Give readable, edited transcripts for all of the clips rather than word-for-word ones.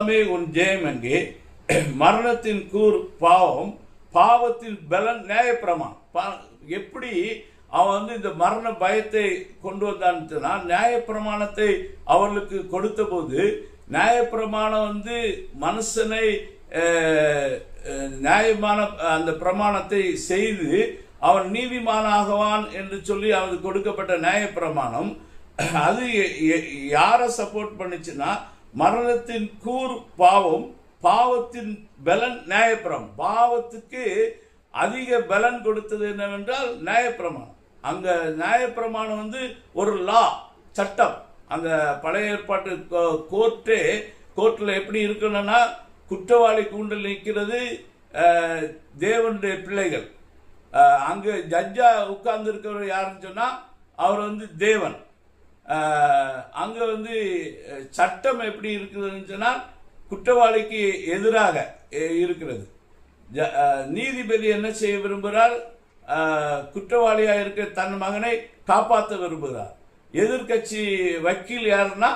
மரணமே உன் ஜெயம் எங்கே? மரணத்தின் கூர் பாவம், பாவத்தின் பலன் நியாயப்பிரமாணம். எப்படி அவன் இந்த மரண பயத்தை கொண்டு வந்தான்னா, நியாயப்பிரமாணத்தை அவர்களுக்கு கொடுத்த போது நியாயப்பிரமாணம் மனுஷனை நியாயமான அந்த பிரமாணத்தை செய்து அவன் நீதிமானாகவான் என்று சொல்லி அவனுக்கு கொடுக்கப்பட்ட நியாயப்பிரமாணம் அது யாரை சப்போர்ட் பண்ணுச்சுன்னா, மரணத்தின் கூர் பாவம், பாவத்தின் பலன் நியாயப்பிரமாணம். பாவத்துக்கு அதிக பலன் கொடுத்தது என்னவென்றால் நியாயப்பிரமாணம். அங்க நியாயப்பிரமாணம் ஒரு லா, சட்டம். அந்த பழைய ஏற்பாட்டு கோர்ட்ல எப்படி இருக்கணும்னா, குற்றவாளி கூண்டில் நிற்கிறது தேவனுடைய பிள்ளைகள். அங்க ஜட்ஜா உட்கார்ந்து இருக்கிறவர் யாருன்னு சொன்னா அவர் தேவன். அங்க சட்டம் எப்படி இருக்குதுன்னு சொன்னா குற்றவாளிக்கு எதிராக இருக்கிறது. நீதிபதி என்ன செய்ய விரும்புகிறார்? குற்றவாளியாக இருக்க தன் மகனை காப்பாற்ற விரும்புகிறார். எதிர்கட்சி வக்கீல் யாருன்னா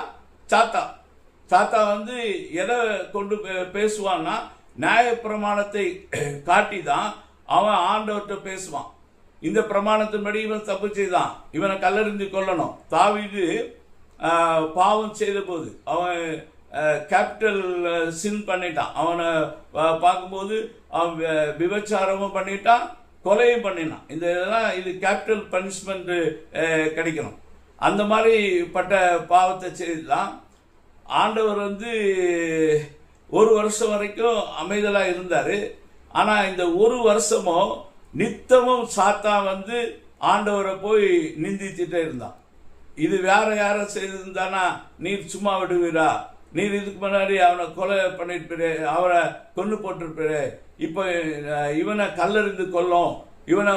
சாத்தா. சாத்தா எதை கொண்டு பேசுவான்னா, நியாயப்பிரமாணத்தை காட்டி தான் அவன் ஆண்டவர்கிட்ட பேசுவான். இந்த பிரமாணத்தின்படி இவன் தப்பு செய்தான், இவனை கல்லெறிந்து கொல்லணும். தாவீது பாவம் செய்த போது அவன் கேபிட்டல் சின் பண்ணிட்டான். அவனை பார்க்கும்போது அவன் விபச்சாரமும் பண்ணிட்டான், கொலையும் பண்ணினான். இது கேபிட்டல் பனிஷ்மெண்ட் கிடைக்கணும். அந்த மாதிரி பட்ட பாவத்தை செய்துதான் ஆண்டவர் ஒரு வருஷம் வரைக்கும் அமைதலாக இருந்தார். ஆனால் இந்த ஒரு வருஷமும் நித்தமும் சாத்தா ஆண்டவரை போய் நிந்திச்சுட்டே இருந்தான். இது வேற யாரும் செய்திருந்தானா நீர் சும்மா விடுவீரா? நீர் இதுக்கு முன்னாடி அவனை கொலை பண்ணிருப்பீரு, அவரை கொண்டு போட்டிருப்பீரு, இப்போ இவனை கல்லறிந்து கொல்லும், இவனை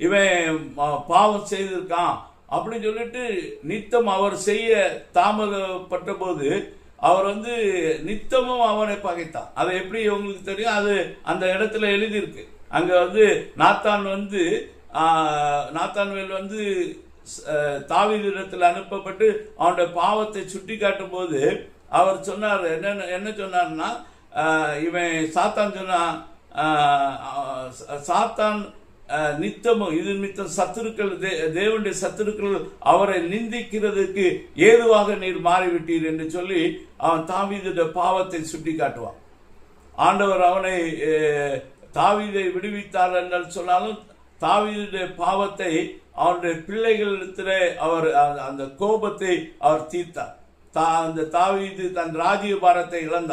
இவன் பாவம் செய்திருக்கான் அப்படின்னு சொல்லிட்டு நித்தம் அவர் செய்ய தாமதப்பட்ட போது அவர் நித்தமும் அவனை பகைத்தான். அது எப்படி உங்களுக்கு தெரியும்? அது அந்த இடத்துல எழுதியிருக்கு. அங்க நாத்தான் நாத்தான்வேல் தாவீதிடத்தில் அனுப்பப்பட்டு அவனுடைய பாவத்தை சுட்டி காட்டும் போது அவர் சொன்னார், என்ன சொன்னார்னா, இவன் சாத்தான் சொன்னான், சாத்தான் நித்தமும் இது நித்தம் சத்துருக்கள், தேவனுடைய சத்துருக்கள் அவரை நிந்திக்கிறதுக்கு ஏதுவாக நீர் மாறிவிட்டீர் என்று சொல்லி அவன் தாவீதுடைய பாவத்தை சுட்டி காட்டுவான். ஆண்டவர் அவனை தாவீதை விடுவித்தார் என்று சொன்னாலும் தாவீதுடைய பாவத்தை அவருடைய பிள்ளைகளிடத்திலே அவர் அந்த கோபத்தை அவர் தீர்த்தார். அந்த தாவீது தன் ராஜ்யபாரத்தை இழந்தார்.